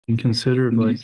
And consider like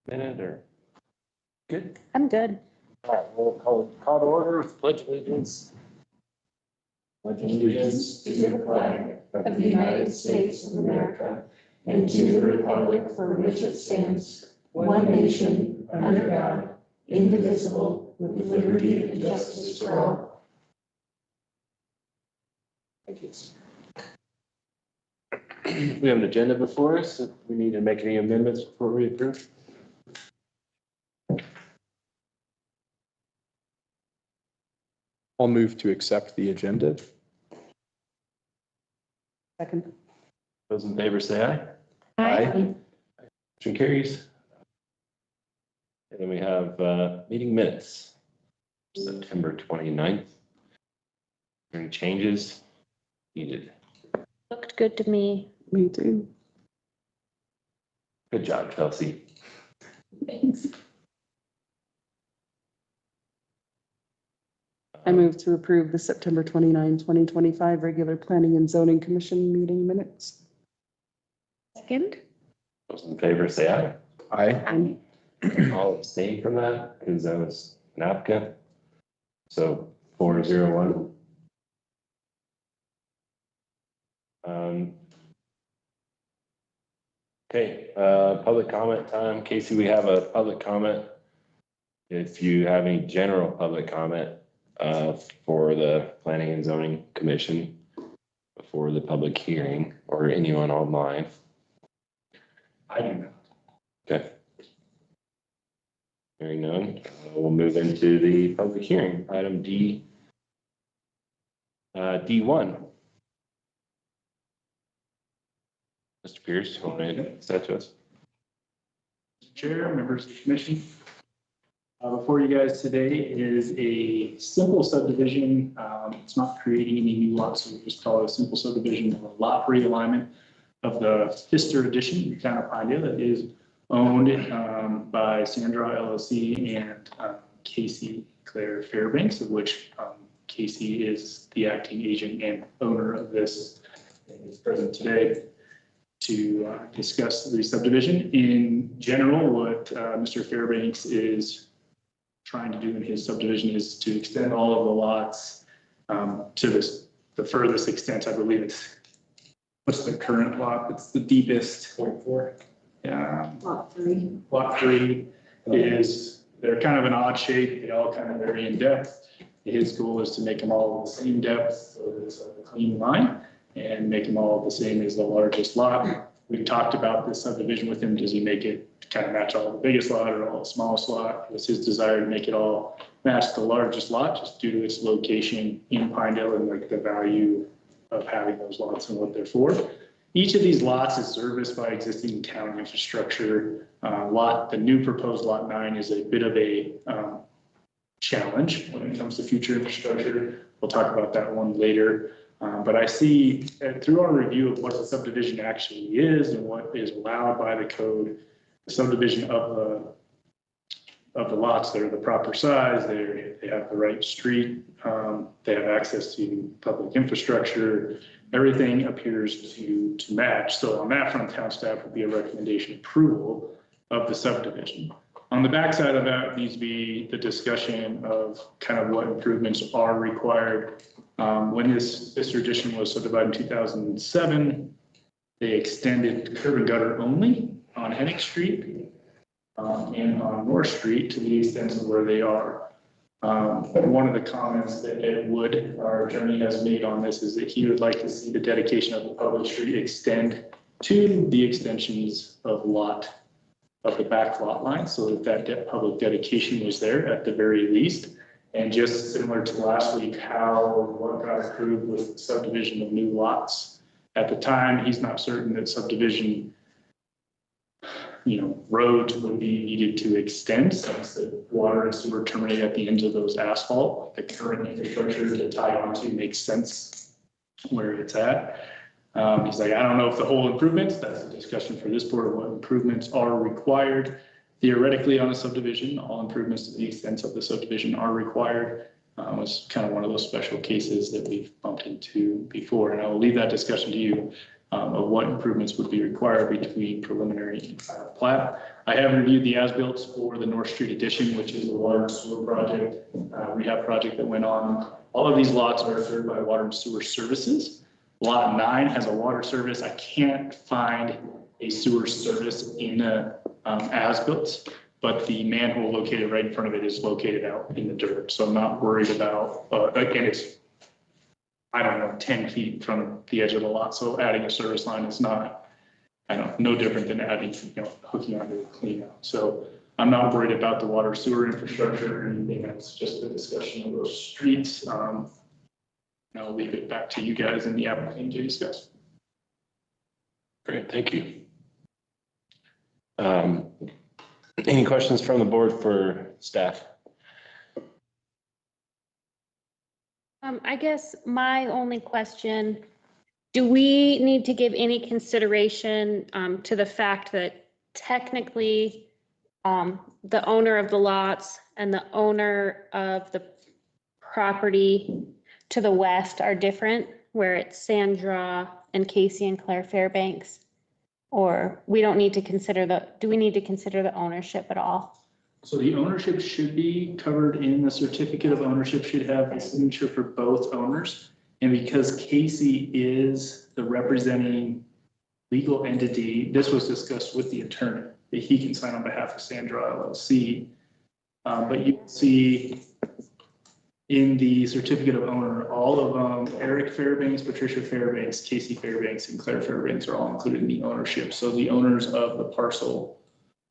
minute or good? I'm good. All right, we'll call to order with pledge allegiance. Pledge allegiance to the flag of the United States of America and to the republic for which it stands, one nation, under God, indivisible, with liberty and justice for all. Thank you. We have an agenda before us. If we need to make any amendments before we approve. I'll move to accept the agenda. Second. Those in favor say aye. Aye. Motion carries. And then we have meeting minutes, September 29th. Any changes needed? Looked good to me. Me too. Good job, Chelsea. Thanks. I move to approve the September 29, 2025 regular Planning and Zoning Commission meeting minutes. Second. Those in favor say aye. Aye. I'll abstain from that because I was an applicant. So 401. Okay, public comment time. Casey, we have a public comment. If you have any general public comment for the Planning and Zoning Commission before the public hearing or anyone online. I do not. Okay. Hearing none, we'll move into the public hearing. Item D. D1. Mr. Pierce, you want to introduce that to us? Chair, members of the commission. Before you guys today is a simple subdivision. It's not creating any new lots, so we just call it a simple subdivision of a lot realignment of the Pfister addition in the town of Pinedale that is owned by Sandra LLC and Casey Claire Fairbanks, of which Casey is the acting agent and owner of this and is present today to discuss the subdivision. In general, what Mr. Fairbanks is trying to do in his subdivision is to extend all of the lots to the furthest extent. I believe it's, what's the current lot? It's the deepest. 0.4. Yeah. Lot 3. Lot 3 is, they're kind of an odd shape. They all kind of vary in depth. His goal is to make them all the same depth, so it's a clean line, and make them all the same as the largest lot. We talked about this subdivision with him. Does he make it kind of match all the biggest lot or all the smallest lot? It was his desire to make it all match the largest lot, just due to its location in Pinedale and like the value of having those lots and what they're for. Each of these lots is serviced by existing town infrastructure. The new proposed lot 9 is a bit of a challenge when it comes to future infrastructure. We'll talk about that one later. But I see through our review of what the subdivision actually is and what is allowed by the code, the subdivision of the lots that are the proper size, they have the right street, they have access to public infrastructure, everything appears to match. So on that front, town staff would be a recommendation approval of the subdivision. On the backside of that needs to be the discussion of kind of what improvements are required. When this addition was subdivided in 2007, they extended curb and gutter only on Hennick Street and on North Street to the extent of where they are. One of the comments that Ed Wood, our attorney, has made on this is that he would like to see the dedication of the public street extend to the extensions of the back lot line, so that public dedication was there at the very least. And just similar to last week, what got approved was the subdivision of new lots. At the time, he's not certain that subdivision roads would be needed to extend, since the water and sewer terminate at the ends of those asphalt. The current infrastructure to tie onto makes sense where it's at. He's like, I don't know if the whole improvements, that's a discussion for this board, of what improvements are required. Theoretically, on a subdivision, all improvements to the extent of the subdivision are required. It's kind of one of those special cases that we've bumped into before, and I will leave that discussion to you. Of what improvements would be required between preliminary and final plat. I have reviewed the as-built for the North Street addition, which is a water and sewer project, rehab project that went on. All of these lots are served by water and sewer services. Lot 9 has a water service. I can't find a sewer service in a as-built, but the manhole located right in front of it is located out in the dirt. So I'm not worried about, again, it's, I don't know, 10 feet from the edge of the lot. So adding a service line is not, no different than adding, hooking onto a clean out. So I'm not worried about the water sewer infrastructure or anything. That's just a discussion of those streets. And I'll leave it back to you guys and the applicant to discuss. Great, thank you. Any questions from the board for staff? I guess my only question, do we need to give any consideration to the fact that technically the owner of the lots and the owner of the property to the west are different, where it's Sandra and Casey and Claire Fairbanks? Or we don't need to consider do we need to consider the ownership at all? So the ownership should be covered in the certificate of ownership, should have a signature for both owners. And because Casey is the representing legal entity, this was discussed with the attorney, that he can sign on behalf of Sandra LLC. But you can see in the certificate of owner, all of them, Eric Fairbanks, Patricia Fairbanks, Casey Fairbanks, and Claire Fairbanks are all included in the ownership. So the owners of the parcel,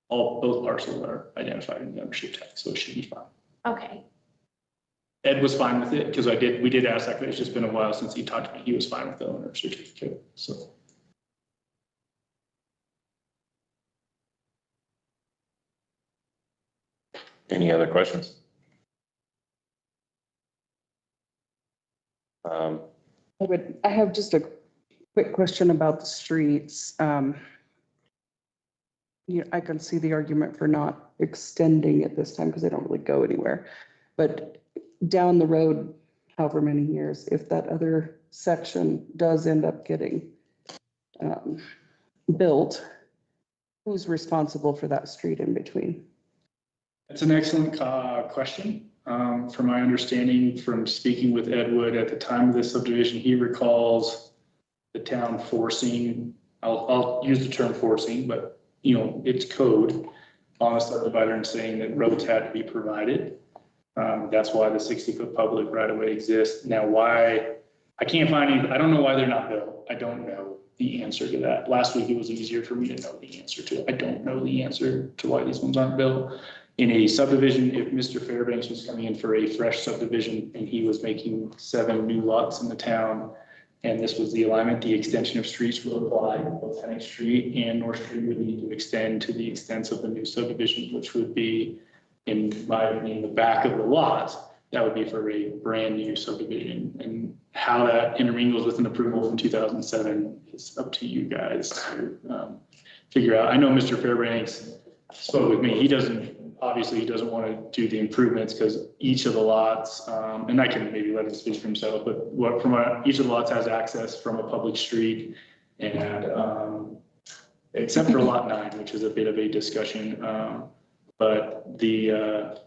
both parcels are identified in the ownership tag, so it should be fine. Okay. Ed was fine with it because we did ask that, but it's just been a while since he talked to me. He was fine with the owner certificate, so. Any other questions? I have just a quick question about the streets. I can see the argument for not extending at this time because they don't really go anywhere. But down the road, however many years, if that other section does end up getting built, who's responsible for that street in between? That's an excellent question. From my understanding from speaking with Ed Wood at the time of this subdivision, he recalls the town forcing, I'll use the term forcing, but it's code on a subdivider and saying that roads had to be provided. That's why the 60-foot public right of way exists. Now, why, I can't find any, I don't know why they're not built. I don't know the answer to that. Last week, it was easier for me to know the answer to it. I don't know the answer to why these ones aren't built. In a subdivision, if Mr. Fairbanks was coming in for a fresh subdivision and he was making 7 new lots in the town, and this was the alignment, the extension of streets will apply. Both Henning Street and North Street would need to extend to the extents of the new subdivision, which would be, in my opinion, the back of the lot. That would be for a brand new subdivision. And how that intermingles with an approval from 2007 is up to you guys to figure out. I know Mr. Fairbanks spoke with me. He doesn't want to do the improvements because each of the lots, and I can maybe let him speak for himself, but each of the lots has access from a public street, and except for lot 9, which is a bit of a discussion. But to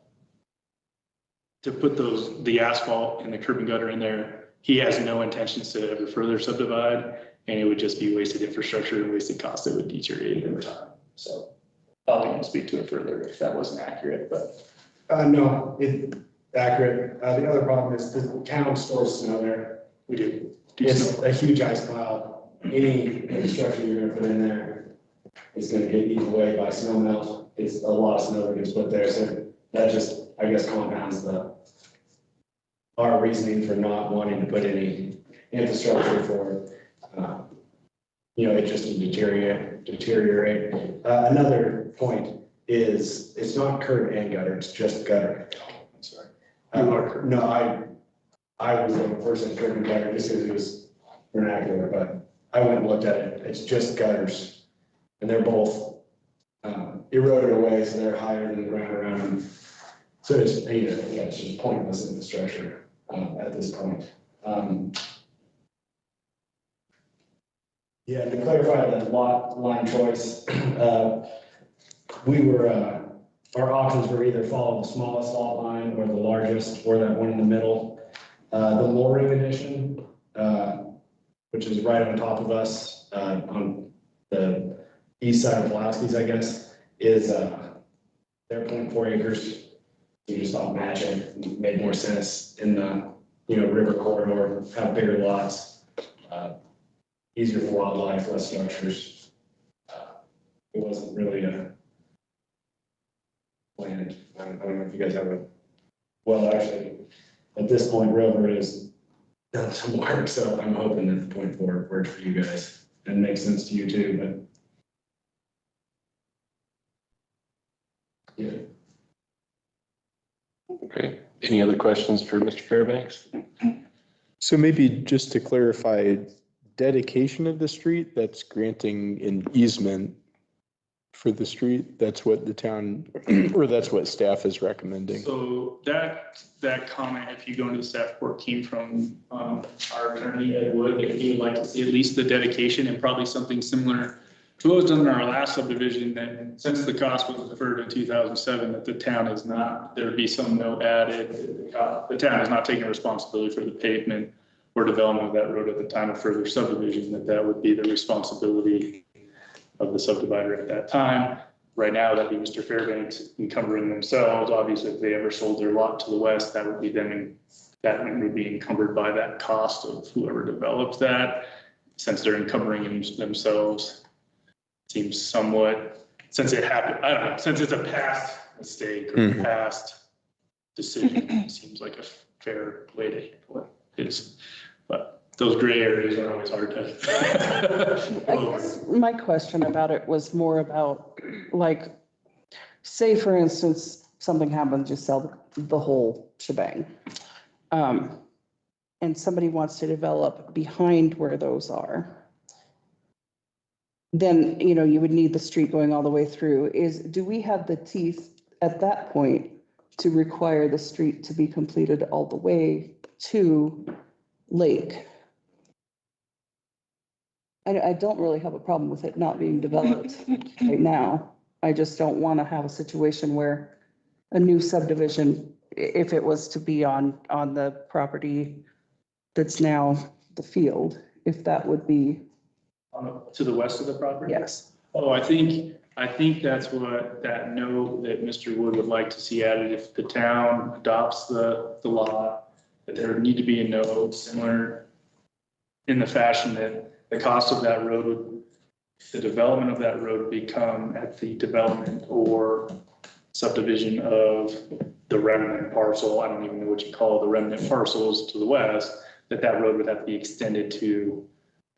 put the asphalt and the curb and gutter in there, he has no intentions to ever further subdivide, and it would just be wasted infrastructure and wasted cost that would deteriorate over time. So I'll let him speak to it further if that wasn't accurate, but. No, it's accurate. The other problem is the town stores snow there. We do. It's a huge ice pile. Any infrastructure you're gonna put in there is gonna get eaten away by snow melt. It's a lot of snow that gets put there, so that just, I guess, compounds our reasoning for not wanting to put any infrastructure for, it just to deteriorate. Another point is, it's not curb and gutter, it's just gutter. I'm sorry. No, I was the person that curb and gutter just because it was vernacular, but I went and looked at it. It's just gutters. And they're both eroded away, so they're higher than the ground around them. So it's, it's just pointless infrastructure at this point. Yeah, to clarify the lot line choice, our options were either follow the smallest lot line or the largest, or that one in the middle. The Loring addition, which is right on top of us, on the east side of Pulaski's, I guess, is they're 0.4 acres. You just thought matching made more sense in the river corridor, have bigger lots, easier for wildlife, less structures. It wasn't really planned. I don't know if you guys have actually, at this point, Rover has done some work, so I'm hoping that the 0.4 works for you guys and makes sense to you too, but. Yeah. Okay, any other questions for Mr. Fairbanks? So maybe just to clarify, dedication of the street, that's granting an easement for the street. That's what the town, or that's what staff is recommending. So that comment, if you go into the staff report, came from our attorney, Ed Wood, that he would like to see at least the dedication and probably something similar to what was done in our last subdivision, that since the cost was deferred in 2007, that the town is not, there'd be some note added. The town is not taking responsibility for the pavement or development of that road at the time of further subdivision, that would be the responsibility of the subdivider at that time. Right now, that'd be Mr. Fairbanks encumbering themselves. Obviously, if they ever sold their lot to the west, that would be them, that would be encumbered by that cost of whoever develops that. Since they're encumbering themselves, seems somewhat, since it happened, I don't know, since it's a past mistake or past decision, it seems like a fair way to handle it is. But those gray areas are always hard to. I guess my question about it was more about, like, say for instance, something happens, you sell the whole shebang. And somebody wants to develop behind where those are. Then, you would need the street going all the way through. Do we have the teeth at that point to require the street to be completed all the way to Lake? I don't really have a problem with it not being developed right now. I just don't want to have a situation where a new subdivision, if it was to be on the property that's now the field, if that would be. To the west of the property? Yes. Oh, I think I think that's what that note that Mr. Wood would like to see added, if the town adopts the law, that there would need to be a note similar in the fashion that the cost of that road would, the development of that road would become at the development or subdivision of the remnant parcel. I don't even know what you call the remnant parcels to the west, that road would have to be extended to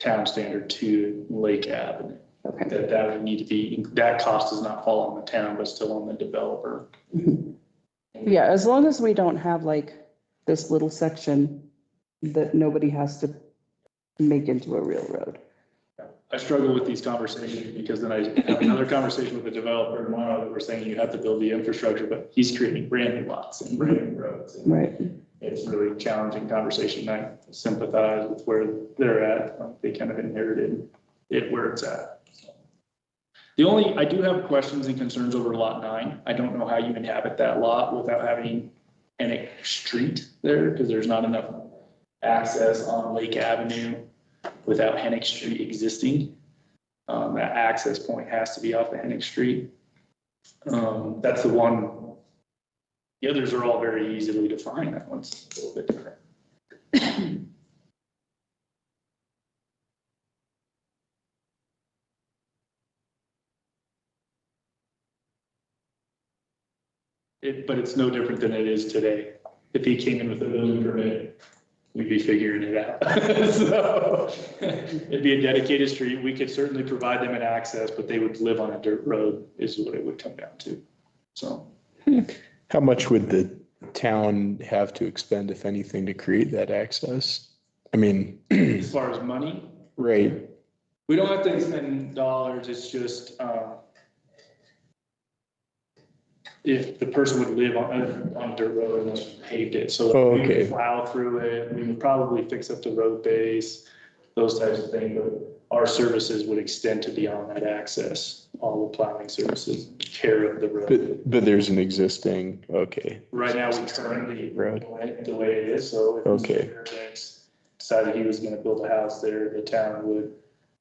town standard to Lake Avenue. Okay. That would need to be, that cost does not fall on the town, but still on the developer. Yeah, as long as we don't have like this little section that nobody has to make into a real road. I struggle with these conversations because then I have another conversation with the developer tomorrow that we're saying you have to build the infrastructure, but he's creating brand new lots and brand new roads. And Right. it's a really challenging conversation. I sympathize with where they're at. They kind of inherited it where it's at. I do have questions and concerns over lot 9. I don't know how you inhabit that lot without having Hennick Street there, because there's not enough access on Lake Avenue without Hennick Street existing. That access point has to be off of Hennick Street. That's the one. The others are all very easily defined. That one's a little bit different. But it's no different than it is today. If he came in with a building permit, we'd be figuring it out. So it'd be a dedicated street. We could certainly provide them an access, but they would live on a dirt road is what it would come down to. So. How much would the town have to expend, if anything, to create that access? I mean, As far as money, right, we don't have to expend dollars. It's just, if the person would live on dirt road and just paved it, so Oh, we okay. would plow through it, we would probably fix up the road base, those types of things, but our services would extend to beyond that access, all the plowing services, care of the road. but there's an existing, okay, Right now, we currently, Road. the way it is, so if Okay. Mr. Fairbanks decided he was gonna build a house there, the town would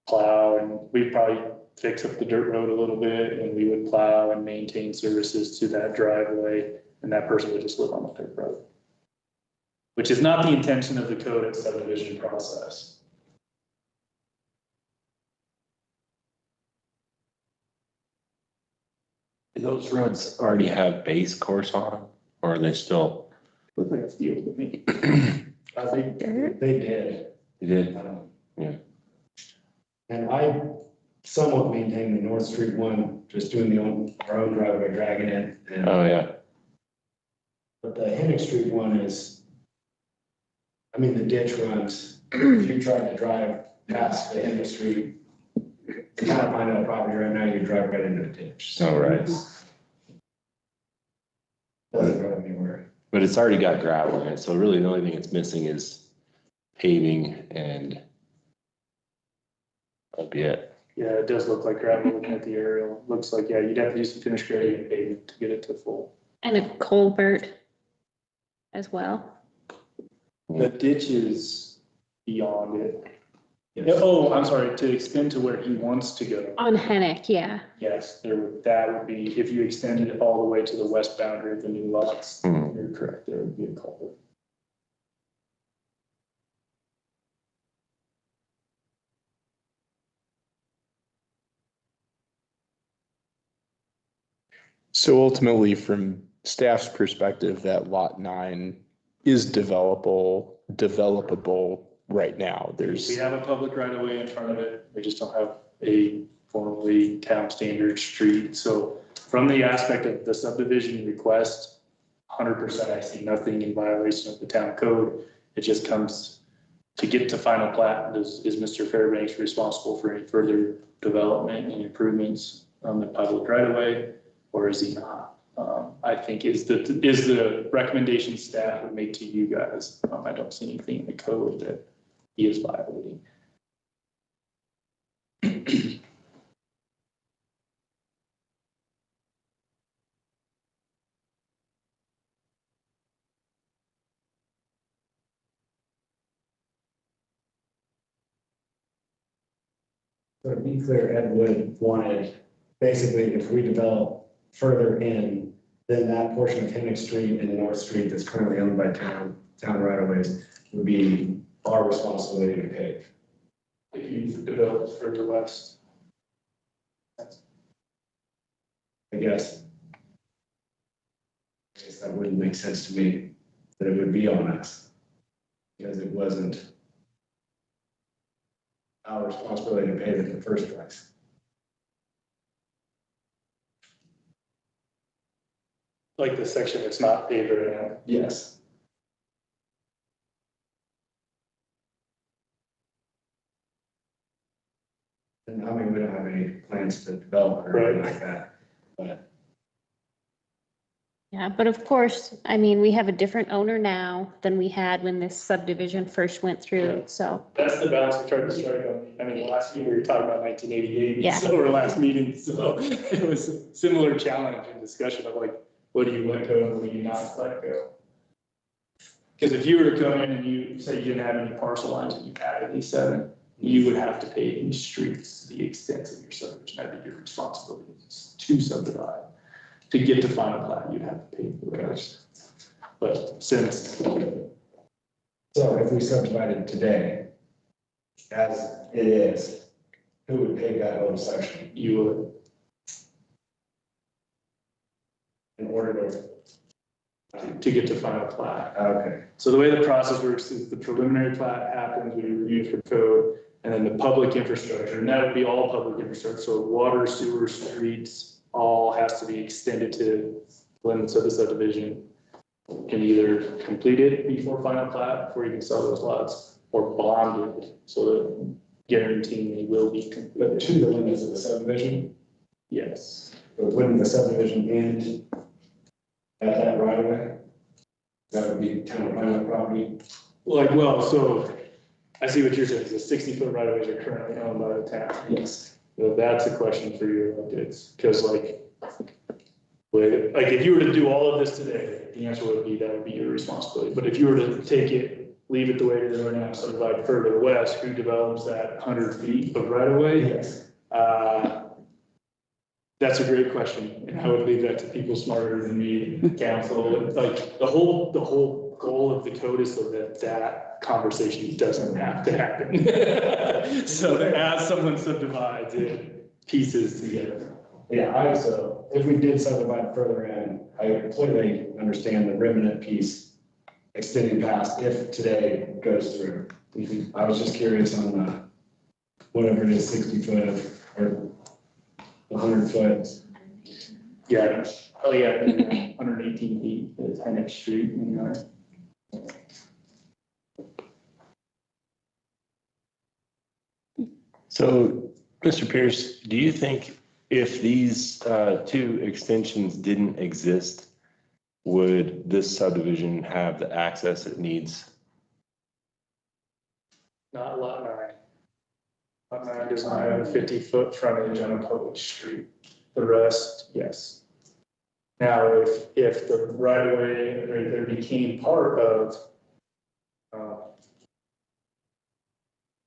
plow, and we'd probably fix up the dirt road a little bit, and we would plow and maintain services to that driveway, and that person would just live on the dirt road. Which is not the intention of the code and subdivision process. Do those roads already have base course on, or are they still? Looks like a field to me. I think they did. You did? Yeah. And I somewhat maintain the North Street one, just doing our own driveway, dragging it. And Oh, yeah. but the Hennick Street one is, I mean, the ditch runs, if you try to drive past the Hennick Street, to kind of find out property right now, you drive right into a ditch. Oh, right. Doesn't drive anywhere. But it's already got gravel in it, so really the only thing it's missing is paving and that'd be it. Yeah, it does look like gravel looking at the aerial. Looks like, yeah, you'd have to do some finish grading and paving to get it to full. And a culvert as well. The ditch is beyond it. Oh, I'm sorry, to extend to where he wants to go. On Hennick, yeah. Yes, that would be, if you extended it all the way to the west boundary of the new lots, Hmm. you're correct, there would be a culvert. so ultimately, from staff's perspective, that lot 9 is developable right now. We There's, have a public right of way in front of it. We just don't have a formally town standard street. So from the aspect of the subdivision request, 100%, I see nothing in violation of the town code. It just comes to get to final plat. Is Mr. Fairbanks responsible for any further development and improvements on the public right of way, or is he not? I think is the recommendation staff would make to you guys. I don't see anything in the code that he is violating. So to be clear, Ed Wood wanted basically, if we develop further in, then that portion of Hennick Street and North Street that's currently owned by town right of ways would be our responsibility to pave. If you develop further west. I guess that wouldn't make sense to me, that it would be on us. Because it wasn't our responsibility to pay it in the first place. Like the section that's not paved right now. Yes. And I mean, we don't have any plans to develop or anything like that, but Yeah, but of course, I mean, we have a different owner now than we had when this subdivision first went through, so. That's the balance we tried to strike on. I mean, last year we were talking about 1988, Yeah. so our last meeting, so it was a similar challenge and discussion of like, what do you let go and what do you not let go? Because if you were to come in and you say you didn't have any parcel lines and you added these 7, you would have to pay these streets to the extent of your subdivision. That'd be your responsibility to subdivide. To get to final plat, you'd have to pay the rest. But since, so if we subdivided today, as it is, who would pay that whole section you would, in order to get to final plat. okay, So the way the process works is the preliminary plat happens, we review it for code, and then the public infrastructure, and that would be all public infrastructure, so water, sewer, streets, all has to be extended to limits of the subdivision. Can either complete it before final plat, before you can sell those lots, or bond it, so that guaranteeing it will be but completed. to the limits of the subdivision, Yes. but wouldn't the subdivision end at that right of way? That would be town private property. Like, well, so I see what you're saying, the 60-foot right of ways are currently owned by the town. Yes. Well, that's a question for your updates, because like if you were to do all of this today, the answer would be that would be your responsibility. But if you were to take it, leave it the way it is right now, subdivide further west, who develops that 100 feet of right of way? Yes. That's a great question, and I would leave that to people smarter than me, council. Like the whole goal of the code is so that that conversation doesn't have to happen. So that as someone subdivides, it pieces together. Yeah, so if we did subdivide further in, I completely understand the remnant piece extending past if today goes through. I was just curious on the, whatever it is, 60 foot or 100 foot. Yeah, oh yeah, 118 feet is Hennick Street. So, Mr. Pierce, do you think if these 2 extensions didn't exist, would this subdivision have the access it needs? Not lot 9. Lot 9 does not have a 50-foot frontage on a public street. The rest, yes. Now, if the right of way right there became part of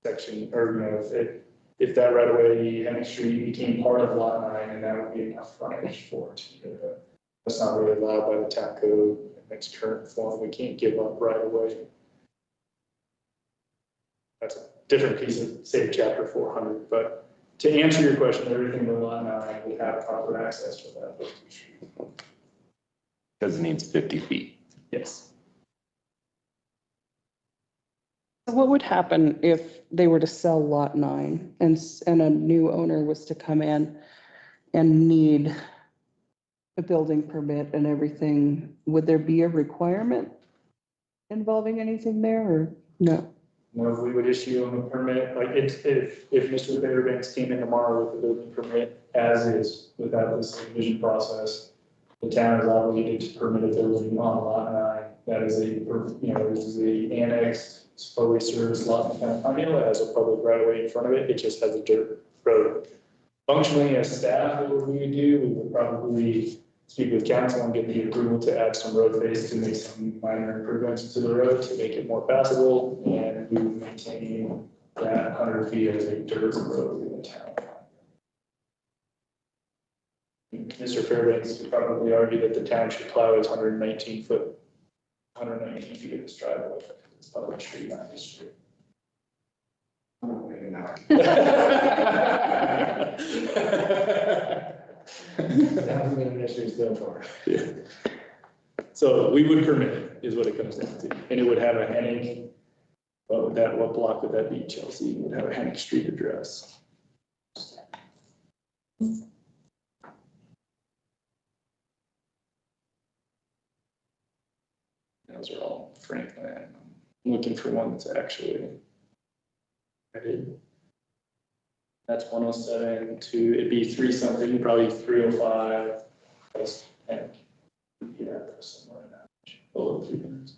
section, or if that right of way, Hennick Street became part of lot 9, and that would be enough frontage for it. That's not really allowed by the town code in its current form. We can't give up right of way. That's a different piece of, say, chapter 400, but to answer your question, everything in lot 9 would have proper access for that. Because it needs 50 feet. Yes. What would happen if they were to sell lot 9 and a new owner was to come in and need a building permit and everything? Would there be a requirement involving anything there or no? No, we would issue them a permit, like if Mr. Fairbanks came in tomorrow with a building permit as is, without this subdivision process, the town is obligated to permit a building on lot 9. That is this is a annexed, it's public service lot in Pinedale. It has a public right of way in front of it. It just has a dirt road. Functionally, as staff, what we would do, we would probably speak with council and get the approval to add some road face to make some minor improvements to the road to make it more passable, and we would maintain that 100 feet as a dirt road in the town. Mr. Fairbanks could probably argue that the town should plow his 119 feet of his driveway. It's public street, not his street. That hasn't been an issue so far. So we would permit it, is what it comes down to, and it would have a Hennig. What block would that be, Chelsea? It would have a Hennig Street address. Those are all Franklin. I'm looking for one that's actually. That's 107 to, it'd be 3 something, probably 305. Plus 10. Yeah, somewhere in that. Below 300.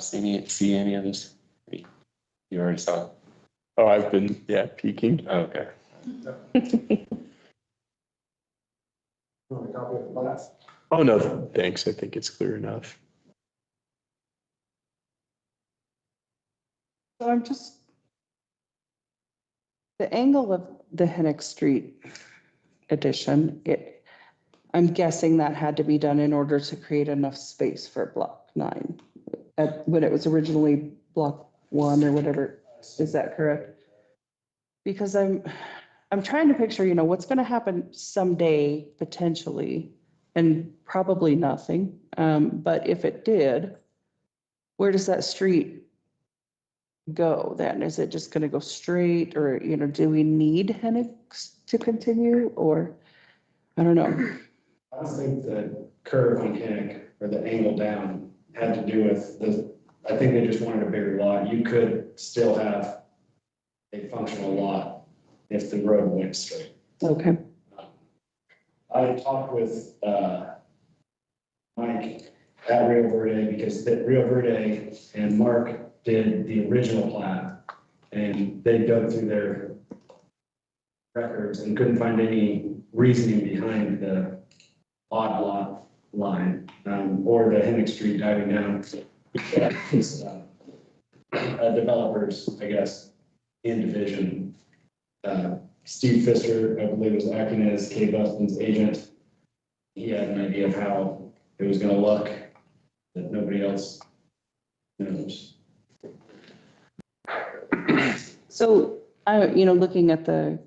See any of this? You already saw it? Oh, I've been, yeah, peeking. Oh, okay. Want a copy of the plans? Oh, no, thanks. I think it's clear enough. So I'm just, the angle of the Hennick Street addition, I'm guessing that had to be done in order to create enough space for block 9. When it was originally block 1 or whatever, is that correct? Because I'm trying to picture, what's gonna happen someday, potentially, and probably nothing. But if it did, where does that street go then? Is it just gonna go straight, or, do we need Hennick to continue, or, I don't know. I don't think the curve on Hennick or the angle down had to do with I think they just wanted a bigger lot. You could still have a functional lot if the road went straight. Okay, I talked with Mike at Rio Verde because Rio Verde and Mark did the original plat, and they dug through their records and couldn't find any reasoning behind the odd lot line, or the Hennick Street diving down. Developers, I guess, in division. Steve Pfister, I believe, was acting as Kay Buston's agent. He had an idea of how it was gonna look that nobody else knows. so, looking at the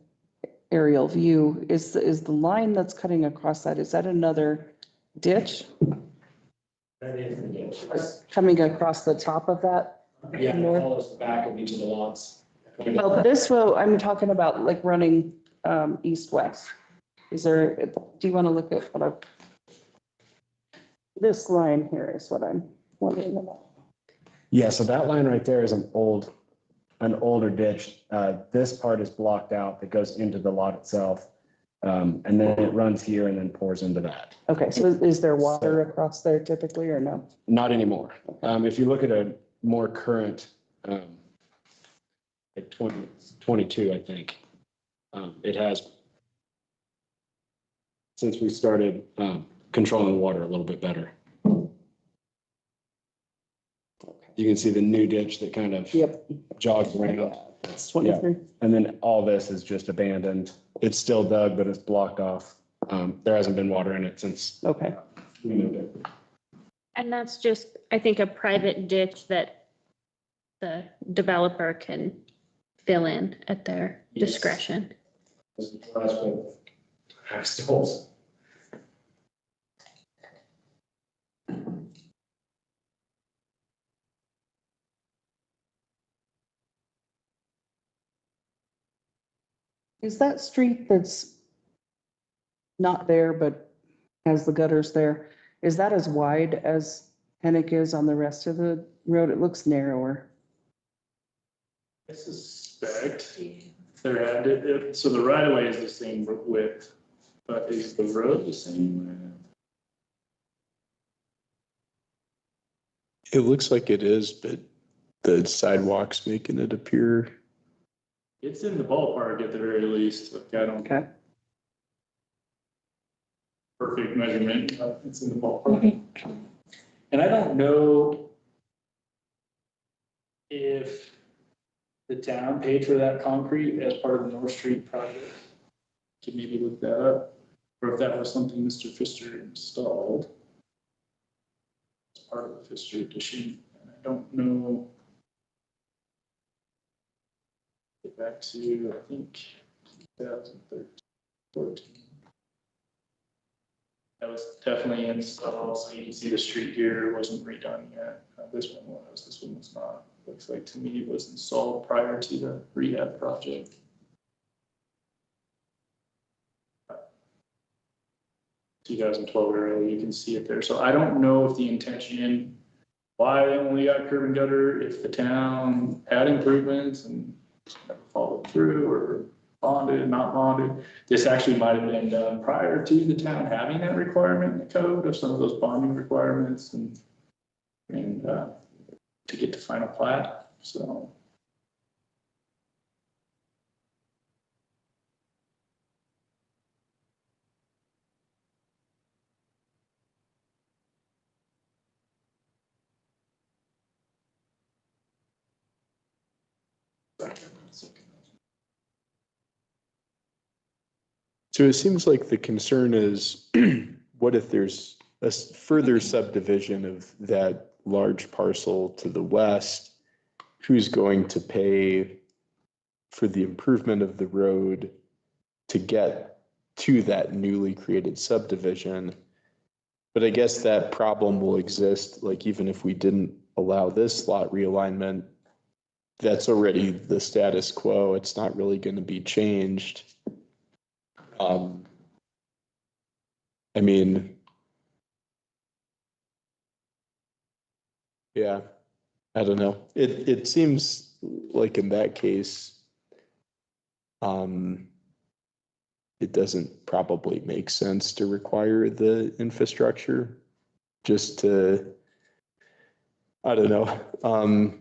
aerial view, is the line that's cutting across that, is that another ditch That is the ditch. coming across the top of that? Yeah, it follows the back of each of the lots. Well, this road, I'm talking about like running east-west. Do you want to look at this line here is what I'm wondering about. Yeah, so that line right there is an older ditch. This part is blocked out that goes into the lot itself. And then it runs here and then pours into that. Okay, so is there water across there typically or no? Not anymore. If you look at a more current, like 2022, I think, it has, since we started controlling water a little bit better. You can see the new ditch that kind of Yep. jogs around. It's 23. And then all this is just abandoned. It's still dug, but it's blocked off. There hasn't been water in it since Okay, we moved it. And that's just, I think, a private ditch that the developer can fill in at their Yes. discretion. This is what I spent axe holes. is that street that's not there but has the gutters there, is that as wide as Hennick is on the rest of the road? It looks narrower. I suspect there had it, so the right of way is the same width, but is the road the same width? It looks like it is, but the sidewalk's making it appear. It's in the ballpark at the very least. Like, I don't. Okay. perfect measurement, but it's in the ballpark. And I don't know if the town paid for that concrete as part of the North Street project. Could maybe look that up, or if that was something Mr. Pfister installed as part of the Pfister addition. And I don't know. Get back to, I think, 2013. That was definitely installed, so you can see the street here wasn't redone yet. This one was, this one was not. Looks like to me it was installed prior to the rehab project. 2012 era, you can see it there. So I don't know if the intention, why they only got curb and gutter, if the town had improvements and never followed through, or bonded, not bonded. This actually might have been done prior to the town having that requirement in the code of some of those bonding requirements and to get to final plat, so. So it seems like the concern is, what if there's a further subdivision of that large parcel to the west? Who's going to pay for the improvement of the road to get to that newly created subdivision? But I guess that problem will exist, like even if we didn't allow this lot realignment, that's already the status quo. It's not really going to be changed. I mean, yeah, I don't know. It seems like in that case, it doesn't probably make sense to require the infrastructure just to, I don't know,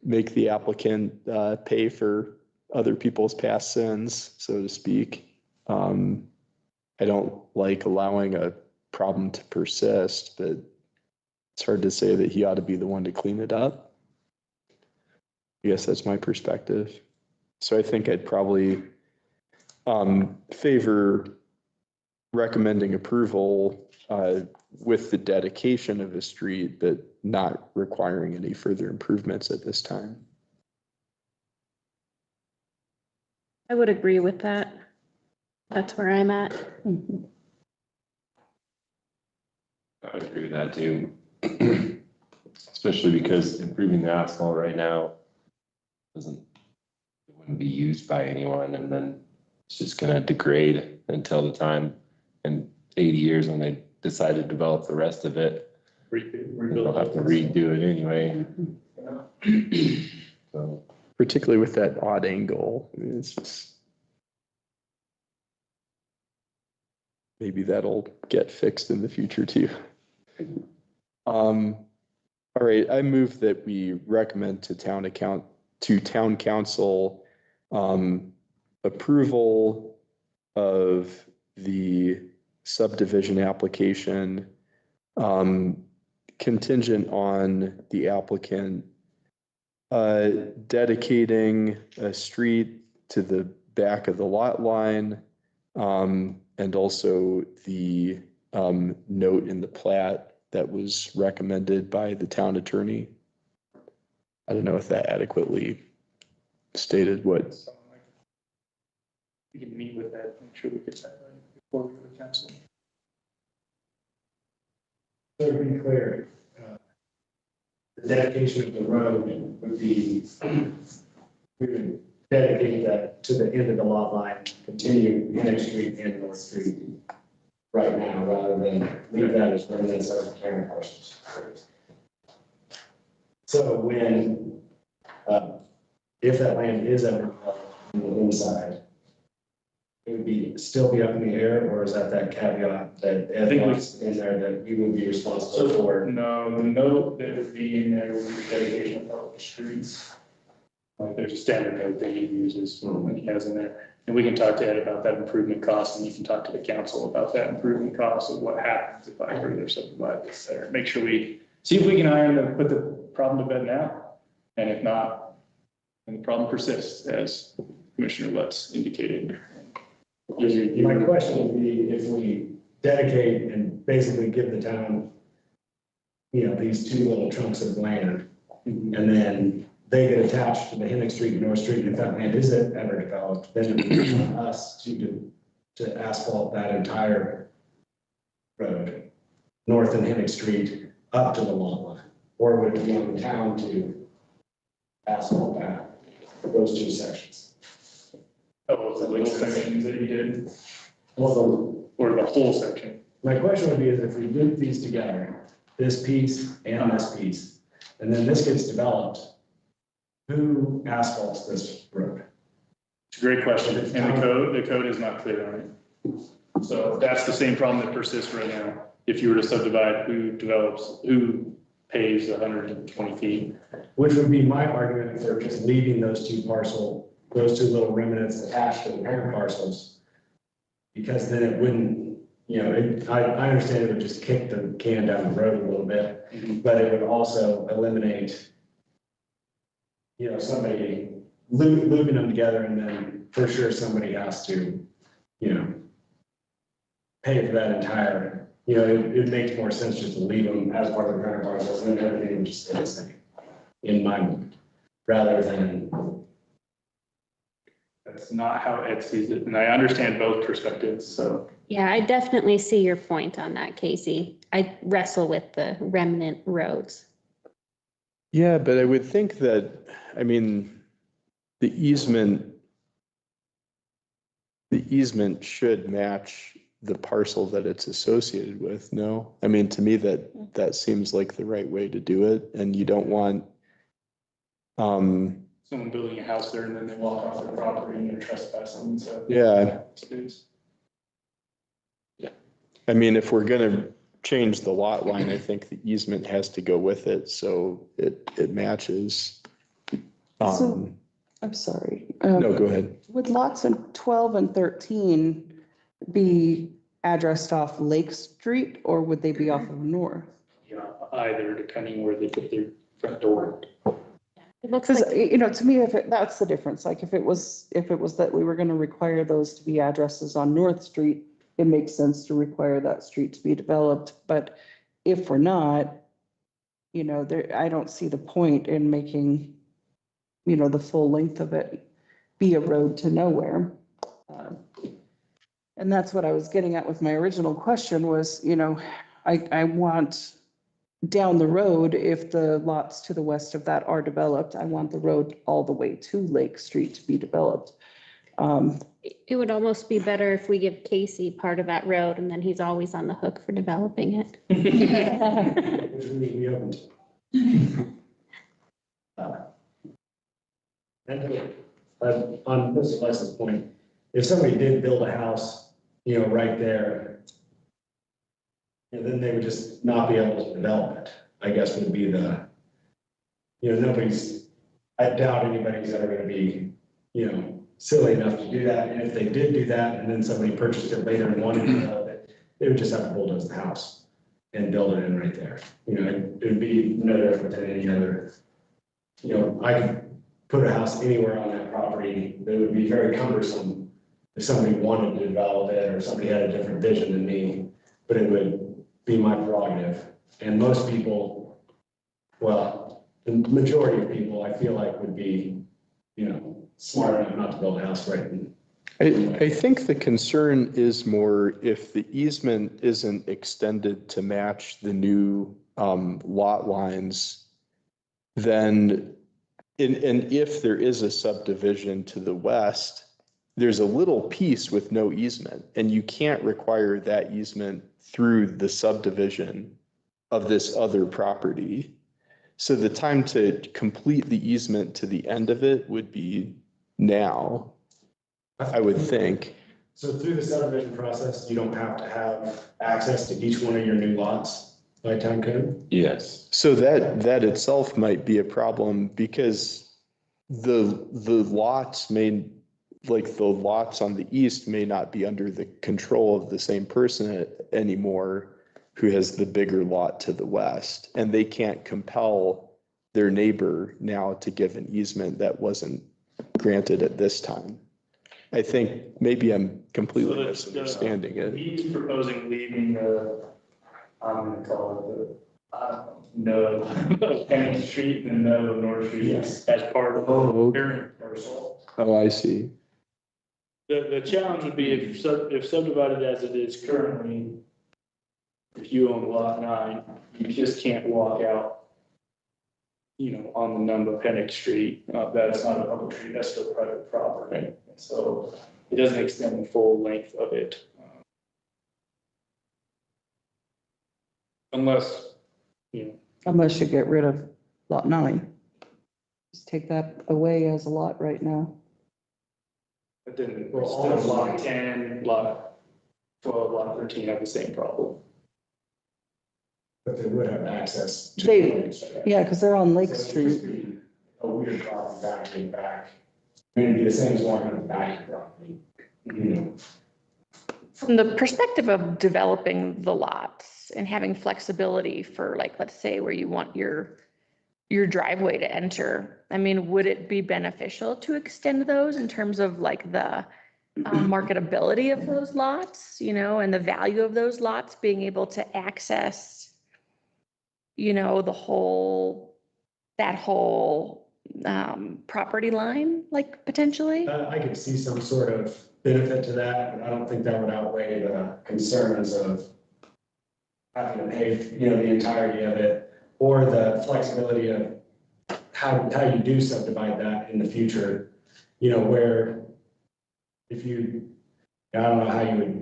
make the applicant pay for other people's past sins, so to speak. I don't like allowing a problem to persist, but it's hard to say that he ought to be the one to clean it up. I guess that's my perspective. So I think I'd probably favor recommending approval with the dedication of a street, but not requiring any further improvements at this time. I would agree with that. That's where I'm at. I would agree with that too. Especially because improving the asphalt right now wouldn't be used by anyone, and then it's just gonna degrade until the time in 80 years when they decide to develop the rest of it. They'll have to redo it anyway. So Particularly with that odd angle, I mean, it's just, maybe that'll get fixed in the future too. All right, I move that we recommend to town council approval of the subdivision application contingent on the applicant dedicating a street to the back of the lot line, and also the note in the plat that was recommended by the town attorney. I don't know if that adequately stated what. We can meet with that, make sure we get that right before we go to council. So to be clear, the dedication of the road would be, we would dedicate that to the end of the lot line, continue Unit Street and North Street right now, rather than leave that as permanent as carrying parcels. So when, if that land is ever developed on the inside, it would still be up in the air, or is that caveat that Ed wants in there that you would be responsible for? No, the note that would be in there would be dedication of public streets. Like there's a standard note that he uses, like he has in there. And we can talk to Ed about that improvement cost, and you can talk to the council about that improvement cost of what happens if I further subdivide this there. Make sure we see if we can put the problem to bed now. And if not, then the problem persists, as Commissioner Lutz indicated. My question would be if we dedicate and basically give the town, these two little chunks of land, and then they get attached to the Hennick Street and North Street, and if that land isn't ever developed, then it would be on us to asphalt that entire road, North and Hennick Street, up to the lot line, or would it be on the town to asphalt that, those two sections? Oh, the little sections that you did, Well, or the whole section? my question would be is if we loop these together, this piece and this piece, and then this gets developed, who asphalts this road? It's a great question, and the code is not clear on it. So that's the same problem that persists right now. If you were to subdivide, who pays 120 feet? Which would be my argument for just leaving those two little remnants attached to the parent parcels. Because then it wouldn't, I understand it would just kick the can down the road a little bit, but it would also eliminate, somebody looping them together, and then for sure somebody has to, pay for that entire, it makes more sense just to leave them as part of the parent parcels, and then everything would just stay the same, in my mind, rather than. That's not how Ed sees it, and I understand both perspectives, so. Yeah, I definitely see your point on that, Casey. I wrestle with the remnant roads. Yeah, but I would think that, the easement should match the parcel that it's associated with, no? To me, that seems like the right way to do it, and you don't want, Someone building a house there and then they walk off their property and they're trespassing, so. yeah. Space. If we're gonna change the lot line, I think the easement has to go with it, so it matches. So, I'm sorry. No, go ahead. Would lots in 12 and 13 be addressed off Lake Street, or would they be off of North? Yeah, either, depending where they put their front door. It looks Because, like, to me, that's the difference. Like if it was that we were going to require those to be addresses on North Street, it makes sense to require that street to be developed. But if we're not, I don't see the point in making, the full length of it be a road to nowhere. And that's what I was getting at with my original question was, I want down the road, if the lots to the west of that are developed, I want the road all the way to Lake Street to be developed. it would almost be better if we give Casey part of that road and then he's always on the hook for developing it. Which we haven't. And on Mr. Lex's point, if somebody did build a house, right there, and then they would just not be able to develop it, I guess would be the, I doubt anybody's ever gonna be, silly enough to do that. And if they did do that and then somebody purchased it later and wanted to develop it, they would just have to bulldoze the house and build it in right there. It would be no different than any other, I could put a house anywhere on that property that would be very cumbersome if somebody wanted to develop it or somebody had a different vision than me, but it would be my prerogative. And most people, well, the majority of people, I feel like would be, smart enough not to build a house right. I think the concern is more if the easement isn't extended to match the new lot lines, then, and if there is a subdivision to the west, there's a little piece with no easement, and you can't require that easement through the subdivision of this other property. So the time to complete the easement to the end of it would be now, I would think. So through the subdivision process, you don't have to have access to each one of your new lots by town code? Yes. So that itself might be a problem because the lots may, like the lots on the east may not be under the control of the same person anymore who has the bigger lot to the west, and they can't compel their neighbor now to give an easement that wasn't granted at this time. I think maybe I'm completely misunderstanding it. He's proposing leaving the, I'm gonna call it no, of Penny Street and no of North Street as part of Oh, the parent parcel. Oh, I see. The challenge would be if subdivided as it is currently, if you own lot 9, you just can't walk out, on the number of Pennick Street. That's not a public street, that's still private property. So it doesn't extend the full length of it. Unless, Unless you get rid of lot 9. Just take that away as a lot right now. but then still lot 10, lot 12, lot 13 have the same problem. But they would have access. to They- the Lake Street. Yeah, because they're on Lake So it'd Street. just be a weird property back. I mean, it'd be the same as walking on the back of the property. From the perspective of developing the lots and having flexibility for, like, let's say where you want your driveway to enter, I mean, would it be beneficial to extend those in terms of like the marketability of those lots, and the value of those lots, being able to access, that whole property line, like potentially? I could see some sort of benefit to that, but I don't think that would outweigh the concerns of having to pay, the entirety of it, or the flexibility of how you do subdivide that in the future, where if you, I don't know how you would,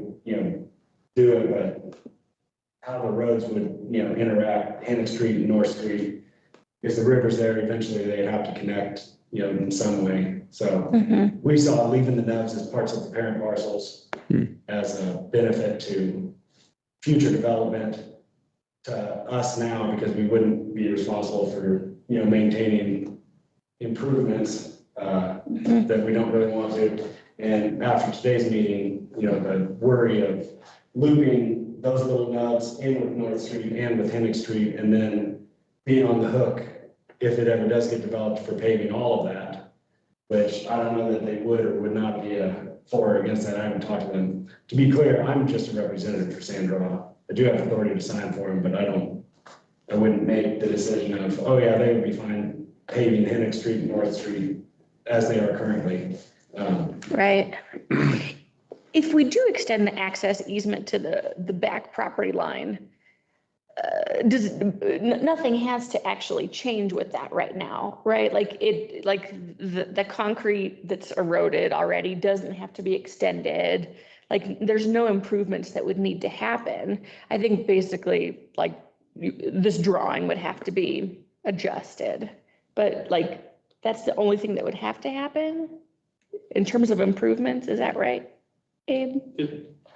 do it, but how the roads would, interact, Hannah Street and North Street. If the river's there, eventually they'd have to connect, in some way. So Mhm. we saw leaving the nubs as parts of the parent parcels as a benefit to future development to us now, because we wouldn't be responsible for, maintaining improvements that we don't really want to. And after today's meeting, the worry of looping those little nubs in with North Street and with Hennick Street, and then being on the hook if it ever does get developed for paving all of that, which I don't know that they would or would not be for or against that. I haven't talked to them. To be clear, I'm just a representative for Sandra. I do have authority to sign for them, but I wouldn't make the decision of, oh yeah, they would be fine paving Hennick Street and North Street as they are currently. Right. If we do extend the access easement to the back property line, nothing has to actually change with that right now, right? Like the concrete that's eroded already doesn't have to be extended. Like there's no improvements that would need to happen. I think basically like this drawing would have to be adjusted, but like that's the only thing that would have to happen in terms of improvements. Is that right, Abe?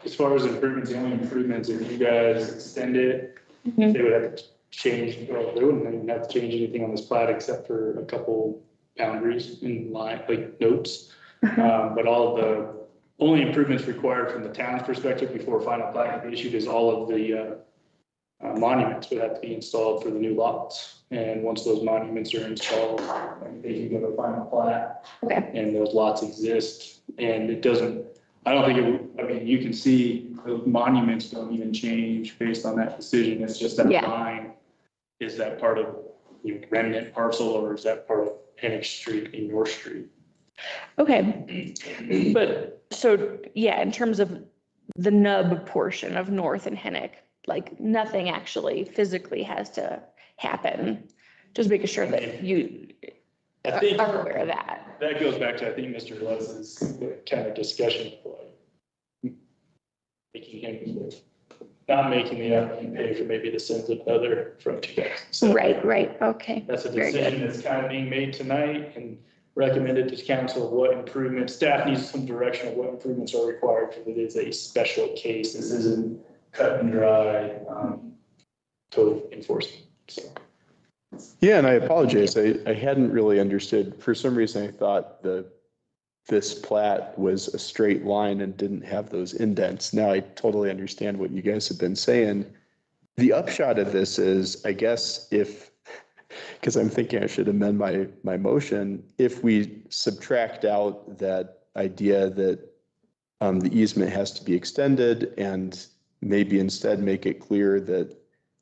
As far as improvements, the only improvements, if you guys extend it, Mhm. they would have to change, well, they wouldn't even have to change anything on this plat except for a couple boundaries in line, like notes. But all of the only improvements required from the town's perspective before final plat can be issued is all of the monuments would have to be installed for the new lots. And once those monuments are installed, they can go to final plat. Okay. And those lots exist, and it doesn't, I don't think it would, I mean, you can see the monuments don't even change based on that decision. It's just that Yeah. line. Is that part of remnant parcel, or is that part of Hennick Street and North Street? Okay, but so, yeah, in terms of the nub portion of North and Hennick, like nothing actually physically has to happen. Just making sure that you I think are aware of that. that goes back to, I think, Mr. Lewis's kind of discussion of like making him, not making the applicant pay for maybe the sins of another from 2007. Right, okay. That's a Very good. decision that's kind of being made tonight and recommended to council what improvements, staff needs some direction of what improvements are required, because it is a special case. This isn't cut and dry code enforcement, so. Yeah, and I apologize. I hadn't really understood. For some reason, I thought the this plat was a straight line and didn't have those indents. Now I totally understand what you guys have been saying. The upshot of this is, I guess, because I'm thinking I should amend my motion, if we subtract out that idea that the easement has to be extended and maybe instead make it clear that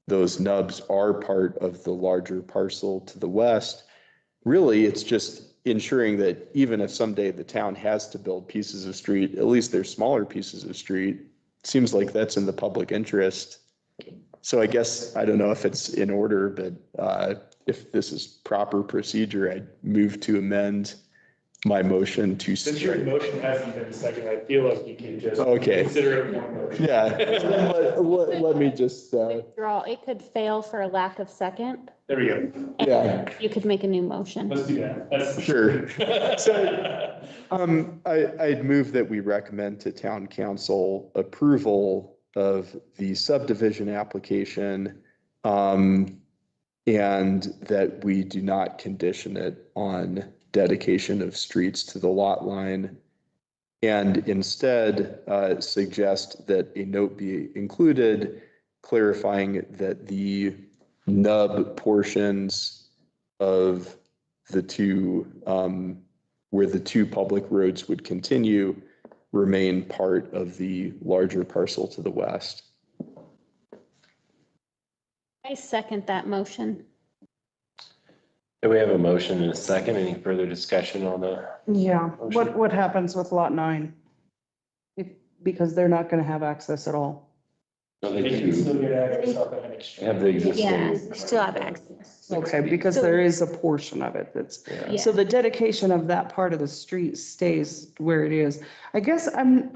those nubs are part of the larger parcel to the west, really, it's just ensuring that even if someday the town has to build pieces of street, at least they're smaller pieces of street. It seems like that's in the public interest. So I guess, I don't know if it's in order, but if this is proper procedure, I'd move to amend my motion to. Since your motion hasn't been seconded, I feel like you can just Okay. consider it one motion. Yeah, let me just, Withdraw, it could fail for a lack of second. There we go. and Yeah. You could make a new motion. Let's do that. That's Sure. So, I'd move that we recommend to town council approval of the subdivision application, and that we do not condition it on dedication of streets to the lot line, and instead suggest that a note be included clarifying that the nub portions of the two, where the two public roads would continue, remain part of the larger parcel to the west. I second that motion. Do we have a motion and a second? Any further discussion on that? Yeah, Motion. what happens with lot 9? Because they're not gonna have access at all. No, They they can do still get access off of an exchange. have the Yeah, existing. still have access. Okay, because there is a portion of it that's, Yeah. so the dedication of that part of the street stays where it is. I guess I'm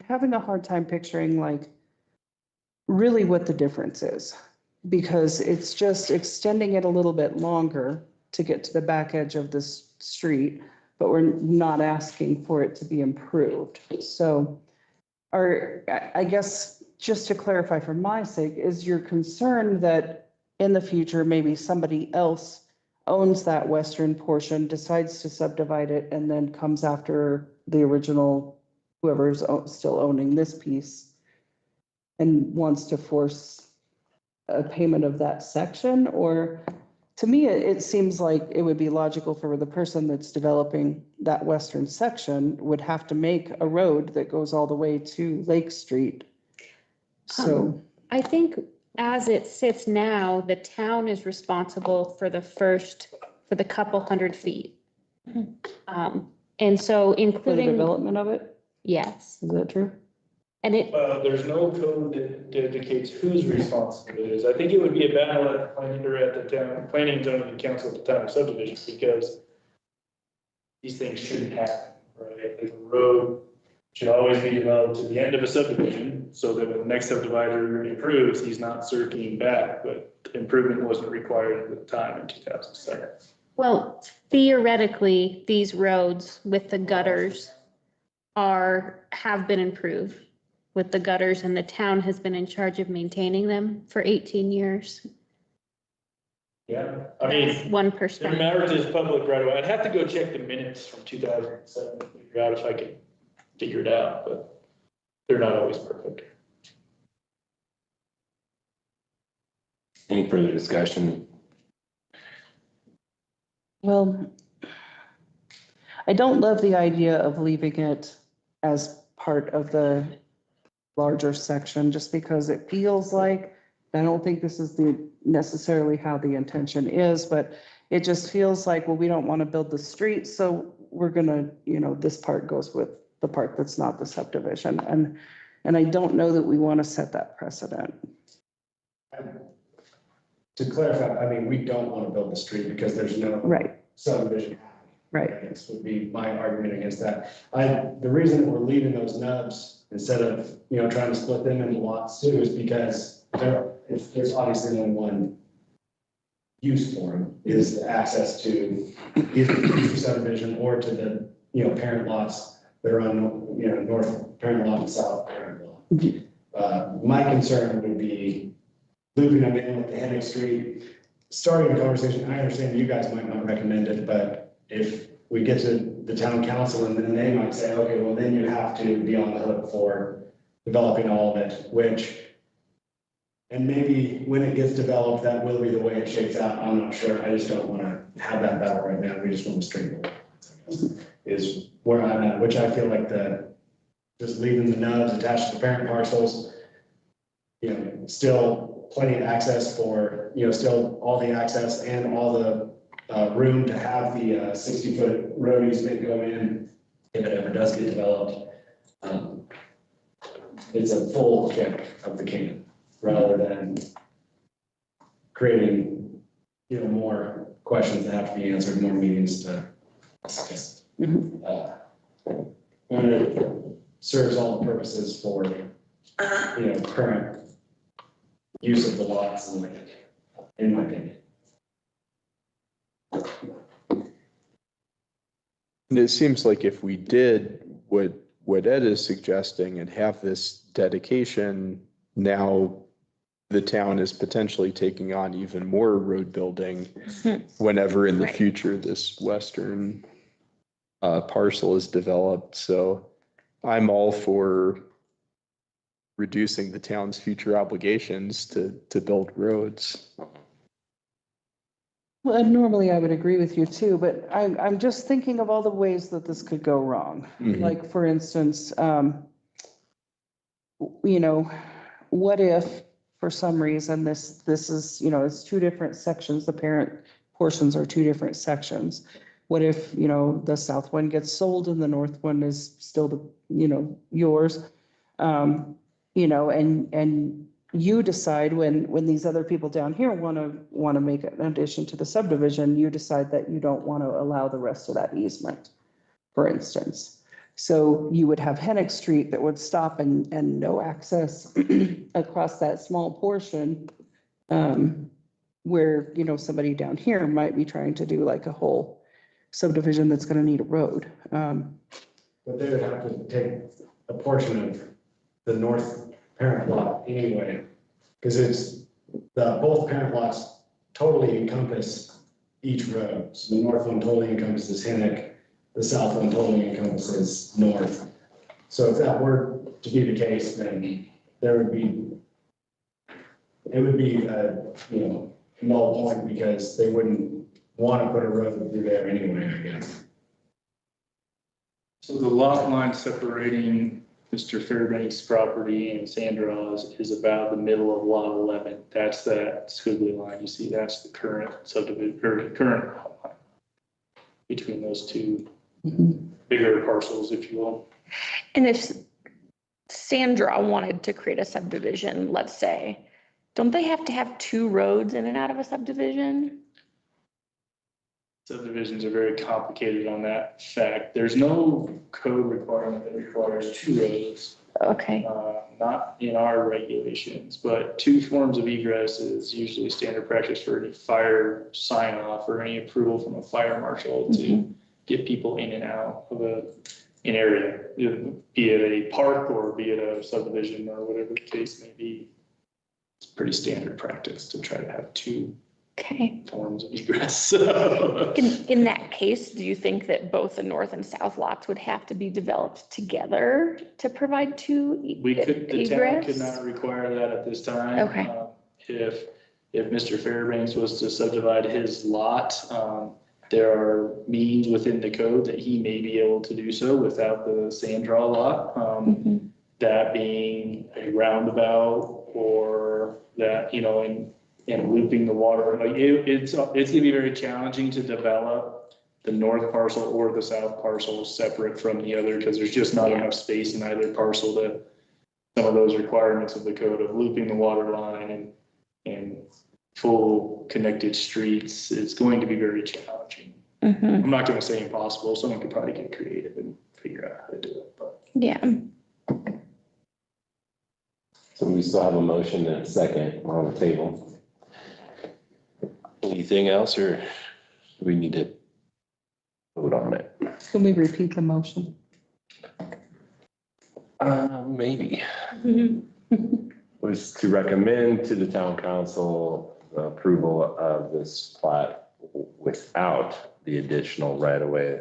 having a hard time picturing like really what the difference is. Because it's just extending it a little bit longer to get to the back edge of this street, but we're not asking for it to be improved. So I guess, just to clarify for my sake, is your concern that in the future, maybe somebody else owns that western portion, decides to subdivide it, and then comes after the original, whoever's still owning this piece and wants to force a payment of that section? Or to me, it seems like it would be logical for the person that's developing that western section would have to make a road that goes all the way to Lake Street. So, I think as it sits now, the town is responsible for the couple hundred feet. And so for the including, development of it, yes, is that true? and it, There's no code that dedicates whose responsibility it is. I think it would be a battle at the planning or at the town, planning and zoning council at the time of subdivision, because these things shouldn't happen, right? Like a road should always be developed to the end of a subdivision, so that when the next subdivider improves, he's not circling back, but improvement wasn't required at the time in 2007. well, theoretically, these roads with the gutters have been improved with the gutters, and the town has been in charge of maintaining them for 18 years. Yeah, I mean, That's the 1%. merit is public right away. I'd have to go check the minutes from 2007 to figure out if I could figure it out, but they're not always perfect. Any further discussion? Well, I don't love the idea of leaving it as part of the larger section, just because it feels like, I don't think this is necessarily how the intention is, but it just feels like, well, we don't want to build the street, so we're gonna, this part goes with the part that's not the subdivision. And I don't know that we want to set that precedent. To clarify, I mean, we don't want to build the street because there's no Right, subdivision. right. I guess would be my argument against that. The reason that we're leaving those nubs instead of, trying to split them into lots too is because there's obviously only one use for them, is access to either future subdivision or to the, parent lots that are on, north parent lot and south parent lot. My concern would be looping them in with the Hennick Street, starting a conversation. I understand you guys might not recommend it, but if we get to the town council, and then they might say, okay, well, then you have to be on the hook for developing all of it, which, and maybe when it gets developed, that will be the way it shakes out. I'm not sure. I just don't want to have that battle right now. We just want to straighten it. Is where I'm at, which I feel like just leaving the nubs attached to the parent parcels, still plenty of access for, still all the access and all the room to have the 60-foot road easement go in if it ever does get developed. It's a full kick of the can rather than creating, more questions that have to be answered, more meetings to discuss. And it serves all the purposes for, current use of the lots and land, in my opinion. And it seems like if we did what Ed is suggesting and have this dedication, now the town is potentially taking on even more road building whenever in the future this western parcel is developed. So I'm all for reducing the town's future obligations to build roads. Well, and normally I would agree with you too, but I'm just thinking of all the ways that this could go wrong. Mhm. Like, for instance, what if for some reason this is, it's two different sections, the parent portions are two different sections. What if, the south one gets sold and the north one is still yours? And you decide when these other people down here want to make an addition to the subdivision, you decide that you don't want to allow the rest of that easement, for instance. So you would have Hennick Street that would stop and no access across that small portion, where, somebody down here might be trying to do like a whole subdivision that's going to need a road. But they would have to take a portion of the north parent lot anyway, because it's both parent lots totally encompass each road. So the north one totally encompasses Hennick, the south one totally encompasses north. So if that were to be the case, then it would be null point, because they wouldn't want to put a road through there anyway, I guess. So the lot line separating Mr. Fairbanks' property and Sandra's is about the middle of lot 11. That's that squiggly line you see. That's the current subdivision, or current lot line between those two bigger parcels, if you will. And if Sandra wanted to create a subdivision, let's say, don't they have to have two roads in and out of a subdivision? Subdivisions are very complicated on that fact. There's no code requirement that requires two roads. Okay. Not in our regulations, but two forms of egress is usually standard practice for any fire sign off or any approval from a fire marshal to get people in and out of an area, be it a park or be it a subdivision or whatever the case may be. It's pretty standard practice to try to have two forms of egress. In that case, do you think that both the north and south lots would have to be developed together to provide two The town could not require that at this time. Okay. If Mr. Fairbanks was to subdivide his lot, there are means within the code that he may be able to do so without the sand draw lot. That being a roundabout or that, and looping the water. Like it's gonna be very challenging to develop the north parcel or the south parcel separate from the other, because there's just not enough space in either parcel to some of those requirements of the code of looping the water line and full connected streets. It's going to be very challenging. I'm not gonna say impossible. Someone could probably get creative and figure out how to do it, but. Yeah. So we still have a motion and a second on the table. Anything else, or do we need to vote on it? Can we repeat the motion? Maybe. Was to recommend to the town council the approval of this plat without the additional right of way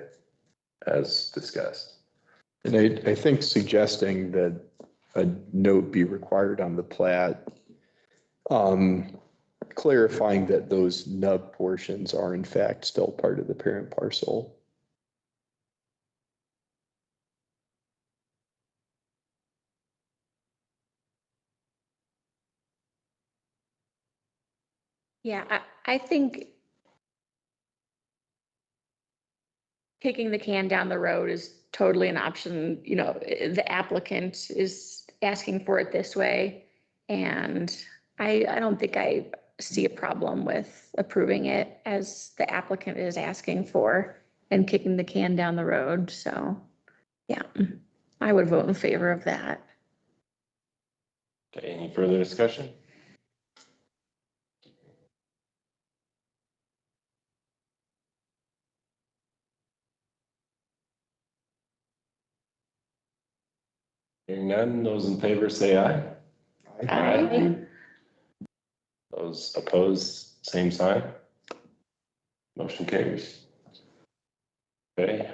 as discussed. And I think suggesting that a note be required on the plat, clarifying that those nub portions are in fact still part of the parent parcel. Yeah, I think kicking the can down the road is totally an option. You know, the applicant is asking for it this way. And I don't think I see a problem with approving it as the applicant is asking for and kicking the can down the road. So, yeah, I would vote in favor of that. Okay, any further discussion? Hearing none, those in favor say aye. Aye. Those opposed, same sign. Motion carries. Okay,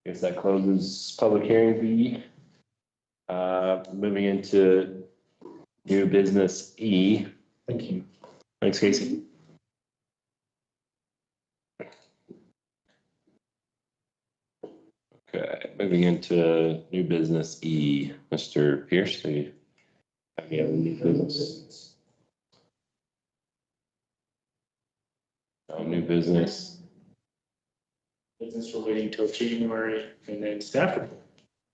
guess that closes public hearing B. Moving into new business E. Thank you. Thanks, Casey. Okay, moving into new business E. Mr. Pierce, do you have any other new business? No new business. Business we're waiting till January and then staff report.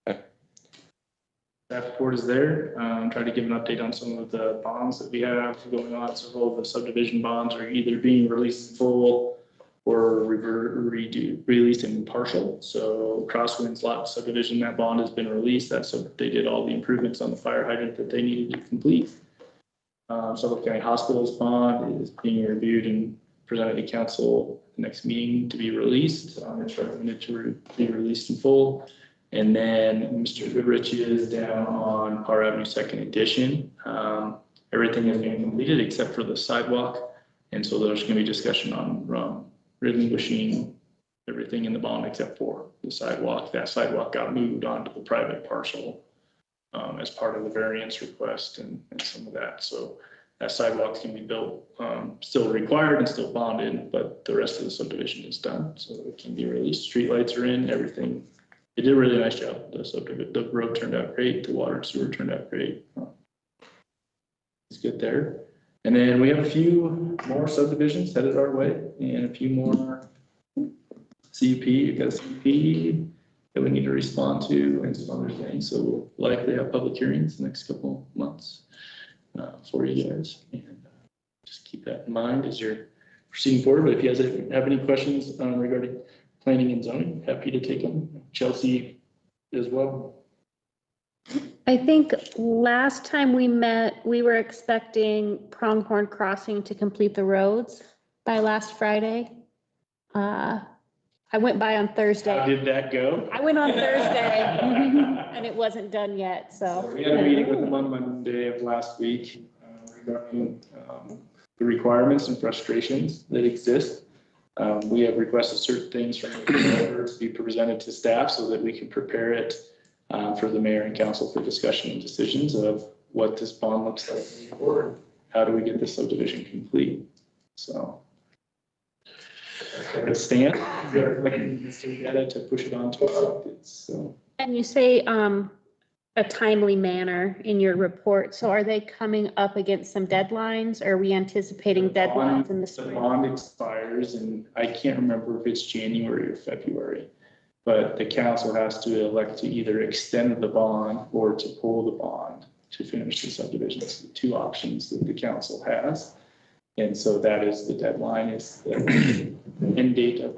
Okay. Staff report is there. Try to give an update on some of the bonds that we have going on. Several of the subdivision bonds are either being released in full or released in partial. So Crosswinds Lot subdivision, that bond has been released. That's so they did all the improvements on the fire hydrant that they needed to complete. Suffolk County Hospital's bond is being reviewed and presented to council the next meeting to be released. It's recommended to be released in full. And then Mr. Goodrich is down on Parr Avenue Second Edition. Everything has been completed except for the sidewalk. And so there's going to be discussion on relinquishing everything in the bond except for the sidewalk. That sidewalk got moved onto the private parcel as part of the variance request and some of that. So that sidewalks can be built, still required and still bonded, but the rest of the subdivision is done. So it can be released. Streetlights are in, everything. They did a really nice job. The road turned out great. The water and sewer turned out great. It's good there. And then we have a few more subdivisions headed our way and a few more CUP. You've got a CUP that we need to respond to and some other things. So we'll likely have public hearings the next couple months for you guys. And just keep that in mind as you're proceeding forward. But if you guys have any questions regarding planning and zoning, happy to take them. Chelsea as well. I think last time we met, we were expecting Pronghorn Crossing to complete the roads by last Friday. I went by on Thursday. How did that go? I went on Thursday and it wasn't done yet, so. We had a meeting with them on Monday of last week regarding the requirements and frustrations that exist. We have requested certain things from the developer to be presented to staff so that we can prepare it for the mayor and council for discussion and decisions of what this bond looks like or how do we get this subdivision complete. So the stand, data to push it on to us. So. And you say a timely manner in your report. So are they coming up against some deadlines? Are we anticipating deadlines in the The spring? bond expires and I can't remember if it's January or February, but the council has to elect to either extend the bond or to pull the bond to finish the subdivision. It's the two options that the council has. And so that is the deadline, is the end date of.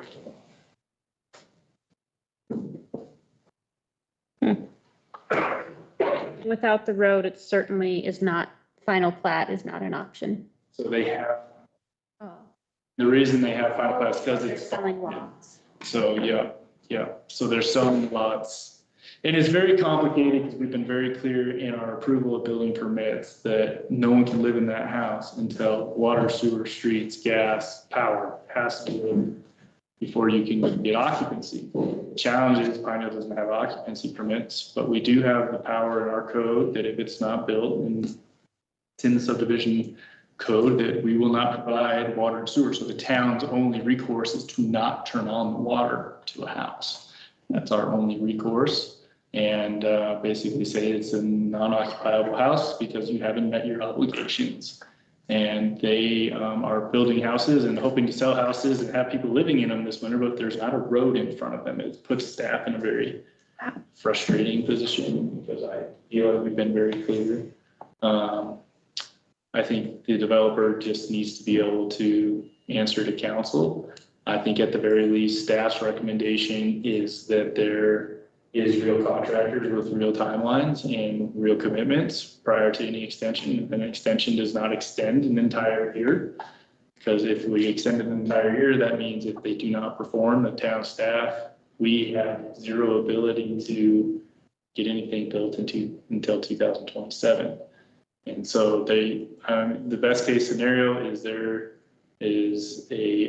Without the road, it certainly is not, final plat is not an option. So they have, Oh. the reason they have final plat is because They're it's. selling lots. So, yeah. So there's some lots. And it's very complicated because we've been very clear in our approval of building permits that no one can live in that house until water, sewer, streets, gas, power has to be before you can get occupancy. The challenge is Pinedale doesn't have occupancy permits, but we do have the power in our code that if it's not built and it's in the subdivision code, that we will not provide water and sewer. So the town's only recourse is to not turn on the water to a house. That's our only recourse. And basically say it's a non-occupiable house because you haven't met your obligations. And they are building houses and hoping to sell houses and have people living in them this winter, but there's not a road in front of them. It puts staff in a very frustrating position because I feel like we've been very clear. I think the developer just needs to be able to answer to council. I think at the very least, staff's recommendation is that there is real contractors with real timelines and real commitments prior to any extension. If an extension does not extend an entire year, because if we extend an entire year, that means if they do not perform, the town staff, we have zero ability to get anything built until 2027. And so they, the best case scenario is there is a,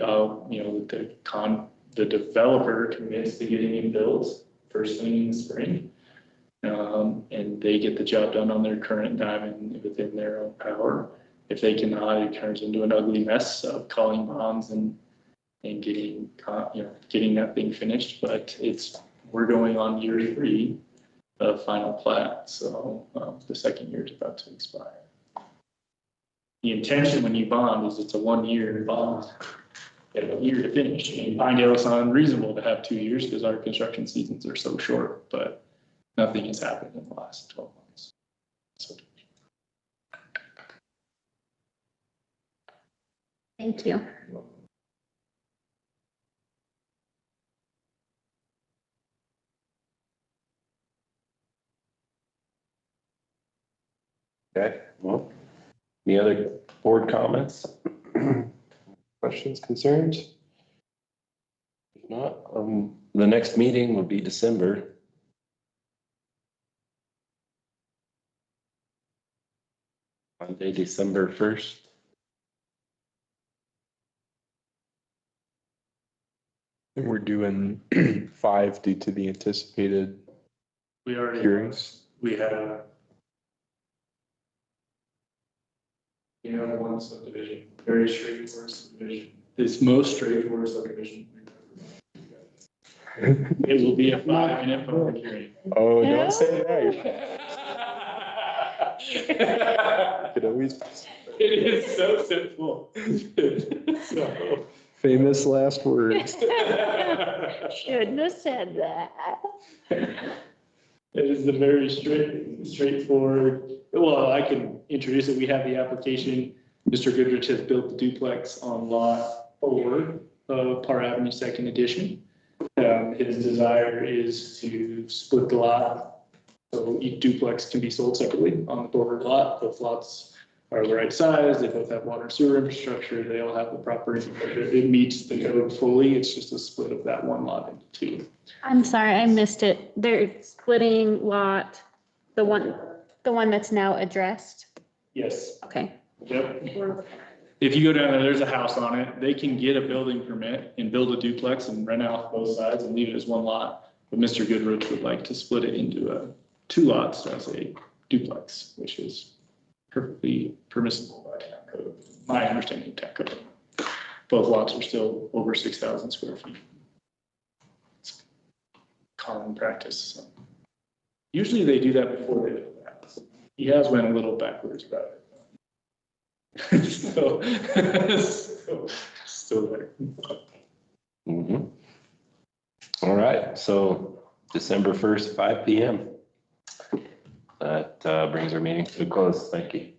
the developer commits to getting it built first thing in the spring. And they get the job done on their current dime and within their own power. If they cannot, it turns into an ugly mess of calling bonds and getting, getting that thing finished. But we're going on year 3 of final plat. So the second year is about to expire. The intention when you bond is it's a 1-year bond. You have a year to finish. And Pinedale, it's unreasonable to have 2 years because our construction seasons are so short, but nothing has happened in the last 12 months. So. Thank you. Okay, well, any other board comments? Questions, concerns? If not, the next meeting will be December. Monday, December 1st. And we're doing 5 due to the anticipated We already hearings. we have one subdivision, very straightforward subdivision. This most straightforward subdivision. It will be a 5-minute public hearing. Oh, don't say that. Could always. It is so simple. So. Famous last words. Shouldn't have said that. It is a very straightforward, well, I can introduce it. We have the application. Mr. Goodrich has built the duplex on lot 4 of Parr Avenue, 2nd edition. His desire is to split the lot so each duplex can be sold separately on the border lot. Both lots are the right size. They both have water and sewer infrastructure. They all have the proper infrastructure. It meets the code fully. It's just a split of that one lot into 2. I'm sorry, I missed it. They're splitting lot, the one that's now addressed. Yes. Okay. Yep. If you go down there, there's a house on it. They can get a building permit and build a duplex and rent out both sides and leave it as one lot. But Mr. Goodrich would like to split it into 2 lots as a duplex, which is perfectly permissible by town code. My understanding of town code. Both lots are still over 6,000 square feet. It's common practice. Usually they do that before they build the house. He has went a little backwards about it. So, still there. All right, so December 1st, 5 p.m. That brings our meeting to a close. Thank you.